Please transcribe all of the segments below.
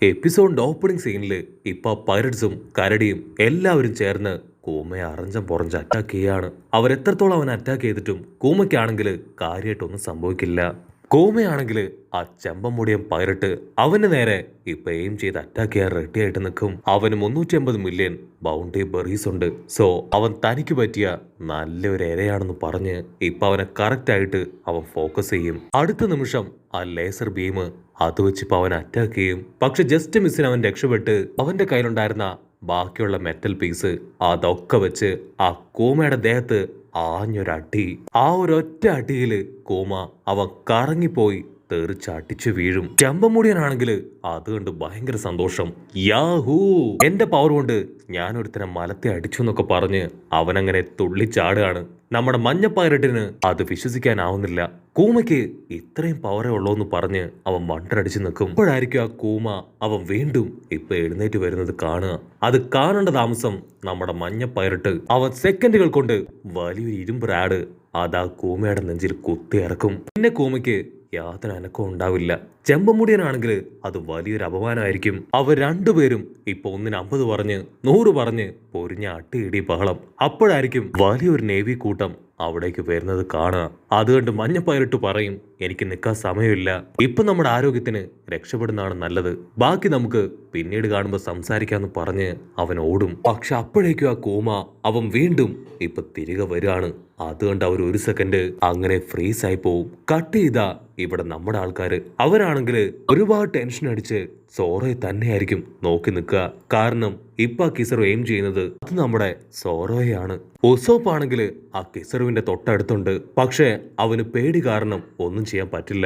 എപ്പിസോഡിന്റെ opening സീനിൽ ഇപ്പൊ പൈററ്റ്സും കരടിയും എല്ലാവരും ചേർന്ന് കൂമയെ അറിഞ്ഞം പുറഞ്ച് അറ്റാക്ക് ചെയ്യാണ്. അവരെത്രത്തോളം അവൻ അറ്റാക്ക് ചെയ്തിട്ടും കൂമയ്ക്കാണെങ്കിൽ കാര്യമായിട്ടൊന്നും സംഭവിക്കില്ല. കൂമയാണെങ്കിൽ ആ ചെമ്പമുടിയൻ പൈററ്റ് അവന് നേരെ ഇപ്പൊ എയിം ചെയ്ത് അറ്റാക്ക് ചെയ്യാൻ റെഡി ആയിട്ട് നിൽക്കും. അവന് 350 മില്യൺ ബൗണ്ടറി ബെറീസ് ഉണ്ട്. സോ അവൻ തനിക്ക് പറ്റിയ നല്ലൊരു ഇരയാണെന്ന് പറഞ്ഞ് ഇപ്പൊ അവനെ കറക്റ്റ് ആയിട്ട് അവൻ ഫോക്കസ് ചെയ്യും. അടുത്ത നിമിഷം ആ ലേസർ ബീം അത് വെച്ചിപ്പോ അവൻ അറ്റാക്ക് ചെയ്യും. പക്ഷെ ജസ്റ്റ് മിസ്സിന് അവൻ രക്ഷപ്പെട്ട് അവന്റെ കയ്യിലുണ്ടായിരുന്ന ബാക്കിയുള്ള മെറ്റൽ പീസ് അതൊക്കെ വെച്ച് ആ കൂമയുടെ ദേഹത്ത് ആഞ്ഞൊരടി. ആ ഒരൊറ്റ അടിയില് കൂമ അവൻ കറങ്ങിപ്പോയി തെറിച്ചടിച്ചു വീഴും. ചെമ്പമുടിയനാണെങ്കിൽ അത് കണ്ട് ഭയങ്കര സന്തോഷം. യാഹൂ, എന്റെ പവർ കൊണ്ട് ഞാൻ ഒരുത്തനെ മലത്തെ അടിച്ചു എന്നൊക്കെ പറഞ്ഞ് അവനങ്ങനെ തുള്ളിച്ചാടുകയാണ്. നമ്മുടെ മഞ്ഞ പൈററ്റിന് അത് വിശ്വസിക്കാനാവുന്നില്ല. കൂമയ്ക്ക് ഇത്രയും പവറേ ഉള്ളൂ എന്ന് പറഞ്ഞ് അവൻ വണ്ടടിച്ചു നിൽക്കും. അപ്പോഴായിരിക്കും ആ കൂമ അവൻ വീണ്ടും ഇപ്പൊ എഴുന്നേറ്റ് വരുന്നത് കാണുക. അത് കാണേണ്ട താമസം നമ്മുടെ മഞ്ഞ പൈററ്റ് അവൻ സെക്കൻഡുകൾ കൊണ്ട് വലിയൊരു ഇരുമ്പ് റാഡ് അതാ കൂമയുടെ നെഞ്ചിൽ കുത്തി ഇറക്കും. പിന്നെ കൂമയ്ക്ക് യാതൊരു അനക്കവും ഉണ്ടാവില്ല. ചെമ്പമുടിയനാണെങ്കിൽ അത് വലിയൊരു അപമാനമായിരിക്കും. അവർ രണ്ടുപേരും ഇപ്പൊ ഒന്നിന് 50 പറഞ്ഞ് 100 പറഞ്ഞ് പൊരിഞ്ഞ അട്ടിയിടി ബഹളം. അപ്പോഴായിരിക്കും വലിയൊരു നേവി കൂട്ടം അവിടേക്ക് വരുന്നത് കാണുക. അത് കണ്ട് മഞ്ഞ പൈററ്റ് പറയും, എനിക്ക് നിൽക്കാൻ സമയമില്ല, ഇപ്പൊ നമ്മുടെ ആരോഗ്യത്തിന് രക്ഷപ്പെടുന്നതാണ് നല്ലത്, ബാക്കി നമുക്ക് പിന്നീട് കാണുമ്പോൾ സംസാരിക്കാന്ന് പറഞ്ഞ് അവൻ ഓടും. പക്ഷെ അപ്പോഴേക്കും ആ കൂമ അവൻ വീണ്ടും ഇപ്പൊ തിരികെ വരികയാണ്. അത് കണ്ട് അവർ ഒരു സെക്കൻഡ് അങ്ങനെ ഫ്രീസ് ആയി പോവും. കട്ട് ചെയ്താ ഇവിടെ നമ്മുടെ ആൾക്കാര് അവരാണെങ്കിൽ ഒരുപാട് ടെൻഷൻ അടിച്ച് സോറോയെ തന്നെയായിരിക്കും നോക്കി നിൽക്കുക. കാരണം ഇപ്പൊ ആ കിസറു എയിം ചെയ്യുന്നത് അത് നമ്മുടെ സോറോയാണ്. ഉസോപ്പ് ആണെങ്കിൽ ആ കിസറുവിന്റെ തൊട്ടടുത്തുണ്ട്. പക്ഷെ അവന് പേടി കാരണം ഒന്നും ചെയ്യാൻ പറ്റില്ല.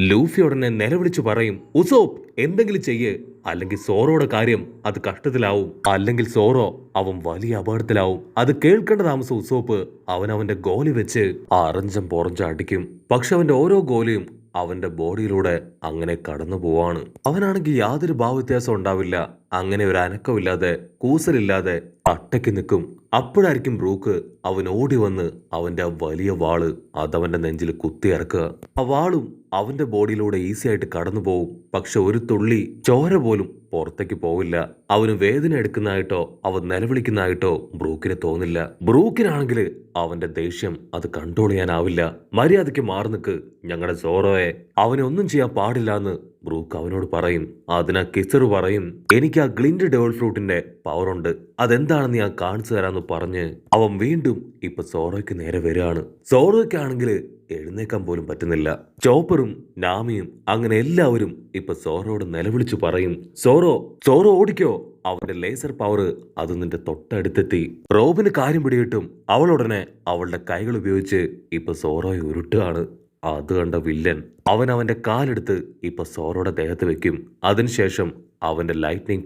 ലൂഫി ഉടനെ നിലവിളിച്ചു പറയും, ഉസോപ്പ് എന്തെങ്കിലും ചെയ്യ്, അല്ലെങ്കിൽ സോറോയുടെ കാര്യം അത് കഷ്ടത്തിലാവും, അല്ലെങ്കിൽ സോറോ അവൻ വലിയ അപകടത്തിലാവും. അത് കേൾക്കേണ്ട താമസം ഉസോപ്പ് അവന്റെ ഗോലി വെച്ച് അറഞ്ചം പൊറഞ്ചം അടിക്കും. പക്ഷെ അവന്റെ ഓരോ ഗോലിയും അവന്റെ ബോഡിയിലൂടെ അങ്ങനെ കടന്നു പോവാണ്. അവനാണെങ്കിൽ യാതൊരു ഭാവവ്യത്യാസം ഉണ്ടാവില്ല. അങ്ങനെ ഒരു അനക്കമില്ലാതെ കൂസലില്ലാതെ അട്ടയ്ക്ക് നിൽക്കും. അപ്പോഴായിരിക്കും ബ്രൂക്ക് അവൻ ഓടി വന്ന് അവന്റെ ആ വലിയ വാള് അതവന്റെ നെഞ്ചിൽ കുത്തി ഇറക്കുക. ആ വാളും അവന്റെ ബോഡിയിലൂടെ ഈസി ആയിട്ട് കടന്നു പോവും. പക്ഷെ ഒരു തുള്ളി ചോര പോലും പുറത്തേക്ക് പോവില്ല. അവന് വേദന എടുക്കുന്നതായിട്ടോ അവൻ നിലവിളിക്കുന്നതായിട്ടോ ബ്രൂക്കിന് തോന്നില്ല. ബ്രൂക്കിനാണെങ്കിൽ അവന്റെ ദേഷ്യം അത് കൺട്രോൾ ചെയ്യാനാവില്ല. മര്യാദയ്ക്ക് മാറി നിൽക്ക് ഞങ്ങളുടെ സോറോയെ, അവനെ ഒന്നും ചെയ്യാൻ പാടില്ല എന്ന് ബ്രൂക്ക് അവനോട് പറയും. അതിനാ കിസറു പറയും, എനിക്ക് ആ ഗ്ലിൻഡ് ഡെവൽ ഫ്രൂട്ടിന്റെ പവർ ഉണ്ട്, അതെന്താണെന്ന് ഞാൻ കാണിച്ചു തരാന്ന് പറഞ്ഞ് അവൻ വീണ്ടും ഇപ്പൊ സോറോയ്ക്ക് നേരെ വരികയാണ്. സോറോയ്ക്കാണെങ്കിൽ എഴുന്നേക്കാൻ പോലും പറ്റുന്നില്ല. ചോപ്പറും നാമിയും അങ്ങനെ എല്ലാവരും ഇപ്പൊ സോറോയോട് നിലവിളിച്ചു പറയും, സോറോ സോറോ ഓടിക്കോ, അവന്റെ ലേസർ പവർ അത് നിന്റെ തൊട്ടടുത്തെത്തി. റോബിന് കാര്യം പിടികിട്ടും അവളുടനെ അവളുടെ കൈകൾ ഉപയോഗിച്ച് ഇപ്പൊ സോറോയെ ഉരുട്ടുകയാണ്. അത് കണ്ട വില്ലൻ അവന്റെ കാലെടുത്ത് ഇപ്പൊ സോറോയുടെ ദേഹത്ത് വെക്കും. അതിനുശേഷം അവന്റെ ലൈറ്റ്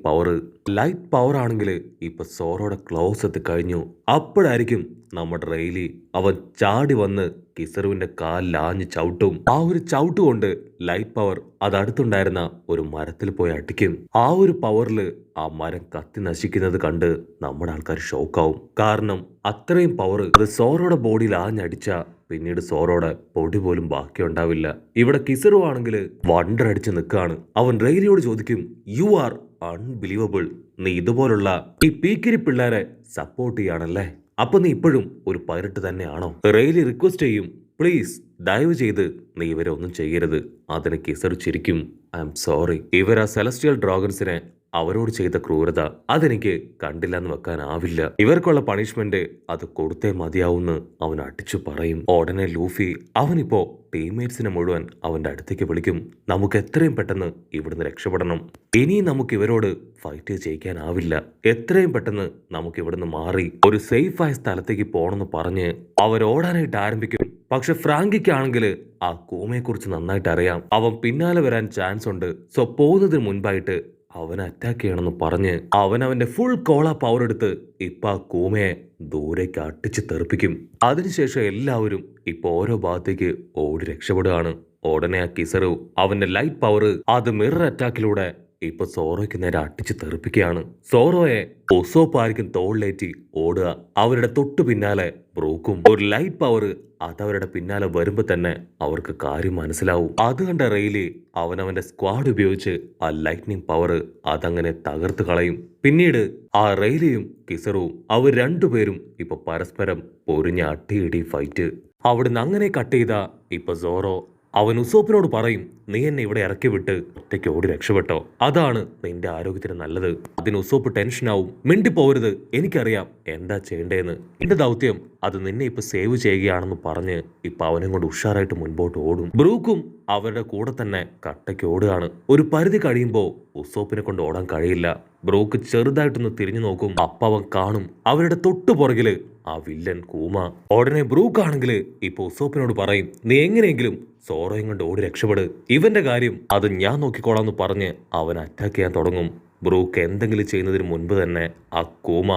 പവർ ആണെങ്കിൽ ഇപ്പൊ സോറോയുടെ ക്ലോസ് എത്തി കഴിഞ്ഞു. അപ്പോഴായിരിക്കും നമ്മുടെ റെയിലി അവൻ ചാടി വന്ന് കിസറുവിന്റെ കാലിൽ ആഞ്ഞ് ചവിട്ടും. ആ ഒരു ചവിട്ട് കൊണ്ട് ലൈറ്റ് പവർ അത് അടുത്തുണ്ടായിരുന്ന ഒരു മരത്തിൽ പോയി അടിക്കും. ആ ഒരു പവറില് ആ മരം കത്തി നശിക്കുന്നത് കണ്ട് നമ്മുടെ ആൾക്കാർ ഷോക്കാവും. കാരണം അത്രയും പവർ അത് സോറോയുടെ ബോഡിയിൽ ആഞ്ഞടിച്ച പിന്നീട് സോറോയുടെ പൊടി പോലും ബാക്കി ഉണ്ടാവില്ല. ഇവിടെ കിസറു ആണെങ്കിൽ വണ്ടർ അടിച്ച് നിൽക്കാണ്. അവൻ റെയിലിയോട് ചോദിക്കും, യു ആർ അൺബിലീവബിൾ, നീ ഇതുപോലുള്ള ഈ പീക്കിരി പിള്ളേരെ സപ്പോർട്ട് ചെയ്യാണല്ലേ, അപ്പൊ നീ ഇപ്പോഴും ഒരു പൈററ്റ് തന്നെയാണോ? റെയിലി റിക്വസ്റ്റ് ചെയ്യും, പ്ലീസ് ദയവ് ചെയ്ത് നീ ഇവരെ ഒന്നും ചെയ്യരുത്. അതിന് കിസറു ചിരിക്കും, ഐ എം സോറി, ഇവർ ആ സെലസ്റ്റിയൽ ഡ്രാഗൺസിനെ അവരോട് ചെയ്ത ക്രൂരത അതെനിക്ക് കണ്ടില്ലെന്ന് വെക്കാനാവില്ല. ഇവർക്കുള്ള പണിഷ്മെന്റ് അത് കൊടുത്തേ മതിയാവുന്ന് അവൻ അടിച്ചു പറയും. ഉടനെ ലൂഫി അവനിപ്പോ ടീംമേറ്റ്സിനെ മുഴുവൻ അവന്റെ അടുത്തേക്ക് വിളിക്കും. നമുക്ക് എത്രയും പെട്ടെന്ന് ഇവിടുന്ന് രക്ഷപ്പെടണം. ഇനിയും നമുക്ക് ഇവരോട് ഫൈറ്റ് ചെയ്യിക്കാനാവില്ല. എത്രയും പെട്ടെന്ന് നമുക്ക് ഇവിടുന്ന് മാറി ഒരു സേഫ് ആയ സ്ഥലത്തേക്ക് പോകണമെന്ന് പറഞ്ഞ് അവരോടാനായിട്ട് ആരംഭിക്കും. പക്ഷെ ഫ്രാങ്കിക്കാണെങ്കിൽ ആ കൂമയെ കുറിച്ച് നന്നായിട്ട് അറിയാം. അവൻ പിന്നാലെ വരാൻ ചാൻസ് ഉണ്ട്. സോ പോകുന്നതിന് മുൻപായിട്ട് അവനെ അറ്റാക്ക് ചെയ്യണമെന്ന് പറഞ്ഞ് അവന്റെ ഫുൾ കോള പവർ എടുത്ത് ഇപ്പൊ ആ കൂമയെ ദൂരേക്ക് അട്ടിച്ച് തെറിപ്പിക്കും. അതിനുശേഷം എല്ലാവരും ഇപ്പൊ ഓരോ ഭാഗത്തേക്ക് ഓടി രക്ഷപ്പെടുകയാണ്. ഉടനെ ആ കിസറു അവന്റെ ലൈറ്റ് പവർ അത് മിറർ അറ്റാക്കിലൂടെ ഇപ്പൊ സോറോയ്ക്ക് നേരെ അടിച്ചു തെറിപ്പിക്കുകയാണ്. സോറോയെ ഉസോപ്പ് ആയിരിക്കും തോളിലേറ്റി ഓടുക. അവരുടെ തൊട്ടു പിന്നാലെ ബ്രൂക്കും. ഒരു ലൈറ്റ് പവർ അതവരുടെ പിന്നാലെ വരുമ്പോ തന്നെ അവർക്ക് കാര്യം മനസ്സിലാവും. അത് കണ്ട റെയ്ലി അവനവന്റെ സ്ക്വാഡ് ഉപയോഗിച്ച് ആ ലൈറ്റ്നിങ് പവർ അതങ്ങനെ തകർത്ത് കളയും. പിന്നീട് ആ റെയ്ലിയും കിസറും അവർ രണ്ടുപേരും ഇപ്പൊ പരസ്പരം പൊരിഞ്ഞ അടിയിടി ഫൈറ്റ്. അവിടുന്ന് അങ്ങനെ കട്ട് ചെയ്ത ഇപ്പൊ സോറോ അവൻ ഉസോപ്പിനോട് പറയും, നീ എന്നെ ഇവിടെ ഇറക്കി വിട്ട് ഒറ്റയ്ക്ക് ഓടി രക്ഷപ്പെട്ടോ, അതാണ് നിന്റെ ആരോഗ്യത്തിന് നല്ലത്. അതിന് ഉസോപ്പ് ടെൻഷനാവും. മിണ്ടിപ്പോവരുത്, എനിക്കറിയാം എന്താ ചെയ്യേണ്ടതെന്ന്. എന്റെ ദൗത്യം അത് നിന്നെ ഇപ്പൊ സേവ് ചെയ്യുകയാണെന്ന് പറഞ്ഞ് ഇപ്പൊ അവനെ കൊണ്ട് ഉഷാറായിട്ട് മുൻപോട്ട് ഓടും. ബ്രൂക്കും അവരുടെ കൂടെ തന്നെ കട്ടയ്ക്ക് ഓടുകയാണ്. ഒരു പരിധി കഴിയുമ്പോൾ ഉസോപ്പിനെ കൊണ്ട് ഓടാൻ കഴിയില്ല. ബ്രൂക്ക് ചെറുതായിട്ടൊന്ന് തിരിഞ്ഞു നോക്കും. അപ്പ അവൻ കാണും അവരുടെ തൊട്ടു പുറകില് ആ വില്ലൻ കൂമ. ഉടനെ ബ്രൂക്ക് ആണെങ്കിൽ ഇപ്പൊ ഉസോപ്പിനോട് പറയും, നീ എങ്ങനെയെങ്കിലും സോറോയും കൊണ്ട് ഓടി രക്ഷപ്പെട്, ഇവന്റെ കാര്യം അത് ഞാൻ നോക്കിക്കോളാന്ന് പറഞ്ഞ് അവൻ അറ്റാക്ക് ചെയ്യാൻ തുടങ്ങും. ബ്രൂക്ക് എന്തെങ്കിലും ചെയ്യുന്നതിന് മുൻപ് തന്നെ ആ കൂമ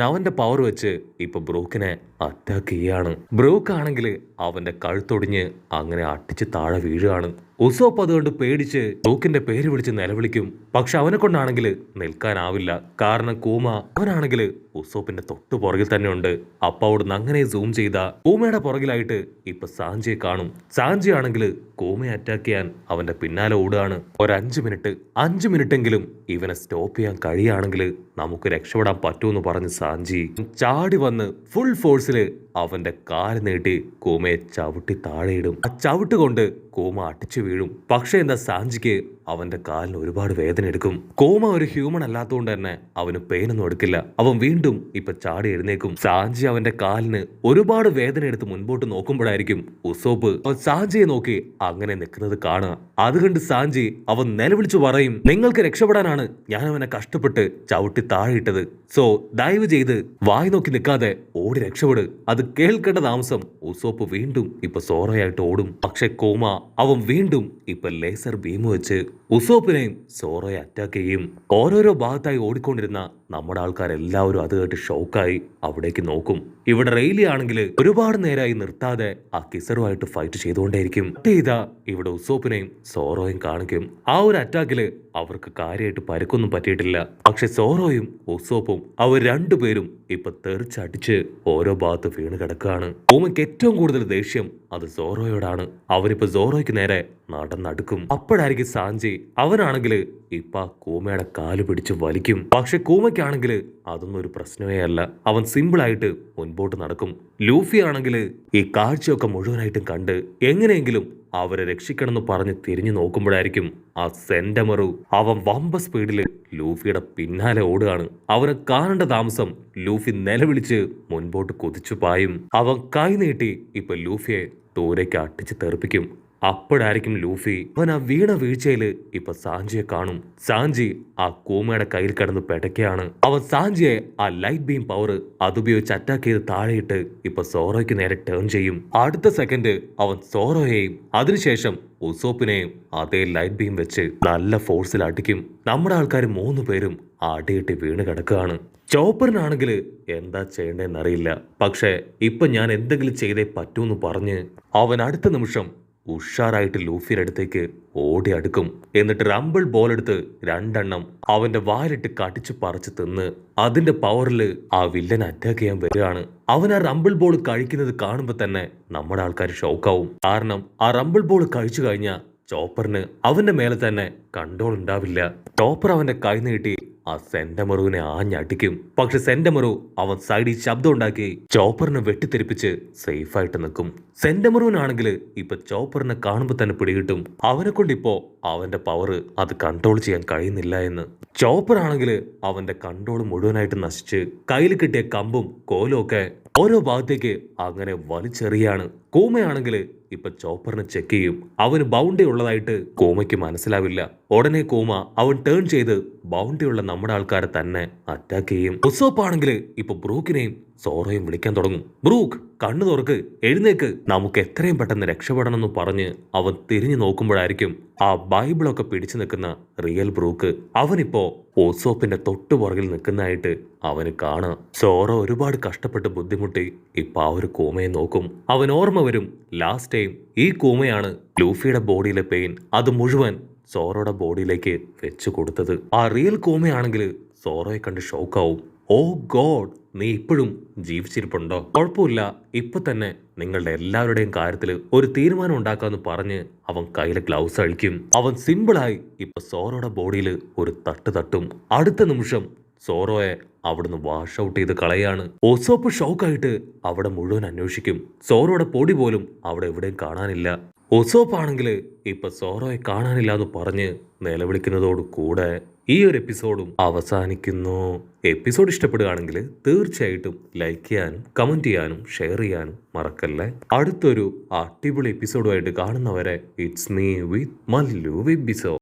അവന്റെ പവർ വെച്ച് ഇപ്പൊ ബ്രൂക്കിനെ അറ്റാക്ക് ചെയ്യാണ്. ബ്രൂക്ക് ആണെങ്കിൽ അവന്റെ കഴുത്തൊടിഞ്ഞ് അങ്ങനെ അടിച്ച് താഴെ വീഴുകയാണ്. ഉസോപ്പ് അതുകൊണ്ട് പേടിച്ച് ബ്രൂക്കിന്റെ പേര് വിളിച്ച് നിലവിളിക്കും. പക്ഷെ അവനെ കൊണ്ടാണെങ്കിൽ നിൽക്കാനാവില്ല. കാരണം കൂമ അവനാണെങ്കിൽ ഉസോപ്പിന്റെ തൊട്ടു പുറകിൽ തന്നെ ഉണ്ട്. അപ്പൊ അവിടുന്ന് അങ്ങനെ സൂം ചെയ്ത കൂമയുടെ പുറകിലായിട്ട് ഇപ്പൊ സാഞ്ചിയെ കാണും. സാഞ്ചി ആണെങ്കിൽ കൂമയെ അറ്റാക്ക് ചെയ്യാൻ അവന്റെ പിന്നാലെ ഓടുകയാണ്. ഒരു 5 മിനിറ്റെങ്കിലും ഇവനെ സ്റ്റോപ്പ് ചെയ്യാൻ കഴിയുകയാണെങ്കിൽ നമുക്ക് രക്ഷപ്പെടാൻ പറ്റുമെന്ന് പറഞ്ഞ് സാഞ്ചി ചാടി വന്ന് ഫുൾ ഫോഴ്സില് അവന്റെ കാല് നീട്ടി കൂമയെ ചവിട്ടി താഴെയിടും. ആ ചവിട്ട് കൊണ്ട് കൂമ അടിച്ചു വീഴും. പക്ഷെ എന്താ സാഞ്ചിക്ക് അവന്റെ കാലിന് ഒരുപാട് വേദന എടുക്കും. കൂമ ഒരു ഹ്യൂമൻ അല്ലാത്തതുകൊണ്ട് തന്നെ അവന് പെയിനൊന്നും എടുക്കില്ല. അവൻ വീണ്ടും ഇപ്പൊ ചാടി എഴുന്നേക്കും. സാഞ്ചി അവന്റെ കാലിന് ഒരുപാട് വേദന എടുത്ത് മുൻപോട്ട് നോക്കുമ്പോഴായിരിക്കും ഉസോപ്പ് അവൻ സാഞ്ചിയെ നോക്കി അങ്ങനെ നിൽക്കുന്നത് കാണുക. അത് കണ്ട് സാഞ്ചി അവൻ നിലവിളിച്ചു പറയും, നിങ്ങൾക്ക് രക്ഷപ്പെടാനാണ് ഞാൻ അവനെ കഷ്ടപ്പെട്ട് ചവിട്ടി താഴെയിട്ടത്. സോ ദയവ് ചെയ്ത് വായി നോക്കി നിൽക്കാതെ ഓടി രക്ഷപ്പെട്. അത് കേൾക്കേണ്ട താമസം ഉസോപ്പ് വീണ്ടും ഇപ്പൊ സോറോയായിട്ട് ഓടും. പക്ഷെ കോമ അവൻ വീണ്ടും ഇപ്പൊ ലേസർ ബീം വെച്ച് ഉസോപ്പിനെയും സോറോയെ അറ്റാക്ക് ചെയ്യും. ഓരോരോ ഭാഗത്തായി ഓടിക്കൊണ്ടിരുന്ന നമ്മുടെ ആൾക്കാരെല്ലാവരും അത് കേട്ട് ഷോക്കായി അവിടേക്ക് നോക്കും. ഇവിടെ റെയിലി ആണെങ്കിൽ ഒരുപാട് നേരമായി നിർത്താതെ ആ കിസറുമായിട്ട് ഫൈറ്റ് ചെയ്തുകൊണ്ടേയിരിക്കും. ചെയ്താ ഇവിടെ ഉസോപ്പിനെയും സോറോയും കാണിക്കും. ആ ഒരു അറ്റാക്കില് അവർക്ക് കാര്യമായിട്ട് പരുക്കൊന്നും പറ്റിയിട്ടില്ല. പക്ഷെ സോറോയും ഉസോപ്പും അവർ രണ്ടുപേരും ഇപ്പൊ തെറിച്ചടിച്ച് ഓരോ ഭാഗത്ത് വീണ് കിടക്കുകയാണ്. കൂമയ്ക്ക് ഏറ്റവും കൂടുതൽ ദേഷ്യം അത് സോറോയോടാണ്. അവനിപ്പോ സോറോയ്ക്ക് നേരെ നടന്നടുക്കും. അപ്പോഴായിരിക്കും സാഞ്ചി അവനാണെങ്കിൽ ഇപ്പൊ കൂമയുടെ കാല് പിടിച്ച് വലിക്കും. പക്ഷെ കൂമയ്ക്കാണെങ്കിൽ അതൊന്നും ഒരു പ്രശ്നമേ അല്ല. അവൻ സിമ്പിൾ ആയിട്ട് മുൻപോട്ട് നടക്കും. ലൂഫി ആണെങ്കിൽ ഈ കാഴ്ചയൊക്കെ മുഴുവനായിട്ടും കണ്ട് എങ്ങനെയെങ്കിലും അവരെ രക്ഷിക്കണമെന്ന് പറഞ്ഞ് തിരിഞ്ഞു നോക്കുമ്പോഴായിരിക്കും ആ സെന്റമറു അവൻ വമ്പ സ്പീഡില് ലൂഫിയുടെ പിന്നാലെ ഓടുകയാണ്. അവനെ കാണേണ്ട താമസം ലൂഫി നിലവിളിച്ച് മുൻപോട്ട് കുതിച്ചു പായും. അവൻ കൈ നീട്ടി ഇപ്പൊ ലൂഫിയെ ദൂരേക്ക് അട്ടിച്ച് തെറിപ്പിക്കും. അപ്പോഴായിരിക്കും ലൂഫി അവൻ ആ വീണ വീഴ്ചയില് ഇപ്പൊ സാഞ്ചിയെ കാണും. സാഞ്ചി ആ കൂമയുടെ കയ്യിൽ കിടന്ന് പെടയ്ക്കാണ്. അവൻ സാഞ്ചിയെ ആ ലൈറ്റ് ബീം പവർ അതുപയോഗിച്ച് അറ്റാക്ക് ചെയ്ത് താഴെയിട്ട് ഇപ്പൊ സോറോയ്ക്ക് നേരെ ടേൺ ചെയ്യും. അടുത്ത സെക്കൻഡ് അവൻ സോറോയെയും അതിനുശേഷം ഉസോപ്പിനെയും അതേ ലൈറ്റ് ബീം വെച്ച് നല്ല ഫോഴ്സിൽ അടിക്കും. നമ്മുടെ ആൾക്കാർ 3 പേരും അടിയിട്ട് വീണ് കിടക്കുകയാണ്. ചോപ്പറിനാണെങ്കിൽ എന്താ ചെയ്യേണ്ടതെന്നറിയില്ല. പക്ഷെ ഇപ്പൊ ഞാൻ എന്തെങ്കിലും ചെയ്തേ പറ്റൂന്ന് പറഞ്ഞ് അവൻ അടുത്ത നിമിഷം ഉഷാറായിട്ട് ലൂഫിയുടെ അടുത്തേക്ക് ഓടി അടുക്കും. എന്നിട്ട് റംബിൾ ബോൾ എടുത്ത് 2 എണ്ണം അവന്റെ വായിലിട്ട് കടിച്ചു പറിച്ച് തിന്ന് അതിന്റെ പവറില് ആ വില്ലൻ അറ്റാക്ക് ചെയ്യാൻ വരികയാണ്. അവൻ ആ റംബിൾ ബോൾ കഴിക്കുന്നത് കാണുമ്പോ തന്നെ നമ്മുടെ ആൾക്കാർ ഷോക്കാവും. കാരണം ആ റംബിൾ ബോൾ കഴിച്ചു കഴിഞ്ഞാൽ ചോപ്പറിന് അവന്റെ മേലെ തന്നെ കൺട്രോൾ ഉണ്ടാവില്ല. ചോപ്പർ അവന്റെ കൈ നീട്ടി ആ സെന്റമറുവിനെ ആഞ്ഞടിക്കും. പക്ഷെ സെന്റമറു അവൻ സൈഡിൽ ശബ്ദം ഉണ്ടാക്കി ചോപ്പറിനെ വെട്ടിത്തെറിപ്പിച്ച് സേഫായിട്ട് നിൽക്കും. സെന്റമറുവിനാണെങ്കിൽ ഇപ്പൊ ചോപ്പറിനെ കാണുമ്പോ തന്നെ പിടികിട്ടും അവനെ കൊണ്ട് ഇപ്പോ അവന്റെ പവർ അത് കൺട്രോൾ ചെയ്യാൻ കഴിയുന്നില്ല എന്ന്. ചോപ്പർ ആണെങ്കിൽ അവന്റെ കൺട്രോൾ മുഴുവനായിട്ട് നശിച്ച് കയ്യിൽ കിട്ടിയ കമ്പും കോലും ഒക്കെ ഓരോ ഭാഗത്തേക്ക് അങ്ങനെ വലിച്ചെറിയാണ്. കൂമയാണെങ്കിൽ ഇപ്പൊ ചോപ്പറിനെ ചെക്ക് ചെയ്യും. അവന് ബൗണ്ടി ഉള്ളതായിട്ട് കൂമയ്ക്ക് മനസ്സിലാവില്ല. ഉടനെ കൂമ അവൻ ടേൺ ചെയ്ത് ബൗണ്ടി ഉള്ള നമ്മുടെ ആൾക്കാരെ തന്നെ അറ്റാക്ക് ചെയ്യും. ഉസോപ്പ് ആണെങ്കിൽ ഇപ്പൊ ബ്രൂക്കിനെയും സോറോയും വിളിക്കാൻ തുടങ്ങും. ബ്രൂക്ക്, കണ്ണു തുറക്ക്, എഴുന്നേക്ക്, നമുക്ക് എത്രയും പെട്ടെന്ന് രക്ഷപ്പെടണം എന്ന് പറഞ്ഞ് അവൻ തിരിഞ്ഞു നോക്കുമ്പോഴായിരിക്കും ആ ബൈബിളൊക്കെ പിടിച്ചു നിൽക്കുന്ന റിയൽ ബ്രൂക്ക് അവനിപ്പോ ഉസോപ്പിന്റെ തൊട്ടു പുറകിൽ നിൽക്കുന്നതായിട്ട് അവന് കാണാം. സോറോ ഒരുപാട് കഷ്ടപ്പെട്ട് ബുദ്ധിമുട്ടി ഇപ്പൊ ആ ഒരു കൂമയെ നോക്കും. അവൻ ഓർമ്മ വരും ലാസ്റ്റ് ടൈം ഈ കൂമയാണ് ലൂഫിയുടെ ബോഡിയിലെ പെയിൻ അത് മുഴുവൻ സോറോയുടെ ബോഡിയിലേക്ക് വെച്ച് കൊടുത്തത്. ആ റിയൽ കോമയാണെങ്കിൽ സോറോയെ കണ്ട് ഷോക്കാവും. ഓ ഗോഡ്, നീ ഇപ്പോഴും ജീവിച്ചിരിപ്പുണ്ടോ? കുഴപ്പമില്ല, ഇപ്പൊ തന്നെ നിങ്ങളുടെ എല്ലാവരുടെയും കാര്യത്തിൽ ഒരു തീരുമാനം ഉണ്ടാക്കാന്ന് പറഞ്ഞ് അവൻ കയ്യിലെ ഗ്ലൗസ് അഴിക്കും. അവൻ സിമ്പിളായി ഇപ്പൊ സോറോയുടെ ബോഡിയിൽ ഒരു തട്ട് തട്ടും. അടുത്ത നിമിഷം സോറോയെ അവിടുന്ന് വാഷ് ഔട്ട് ചെയ്ത് കളയാണ്. ഒസോപ്പ് ഷോക്കായിട്ട് അവിടെ മുഴുവൻ അന്വേഷിക്കും. സോറോയുടെ പൊടി പോലും അവിടെ എവിടെയും കാണാനില്ല. ഒസോപ്പ് ആണെങ്കിൽ ഇപ്പൊ സോറോയെ കാണാനില്ല എന്ന് പറഞ്ഞ് നിലവിളിക്കുന്നതോട് കൂടെ ഈ ഒരു എപ്പിസോഡും അവസാനിക്കുന്നു. എപ്പിസോഡ് ഇഷ്ടപ്പെടുകയാണെങ്കിൽ തീർച്ചയായിട്ടും ലൈക്ക് ചെയ്യാനും കമന്റ് ചെയ്യാനും ഷെയർ ചെയ്യാനും മറക്കല്ലേ. അടുത്തൊരു അടിപൊളി എപ്പിസോഡുമായിട്ട് കാണുന്നവരെ ഇറ്റ്സ് മീ വിത്ത് മല്ലു വിബിസോ.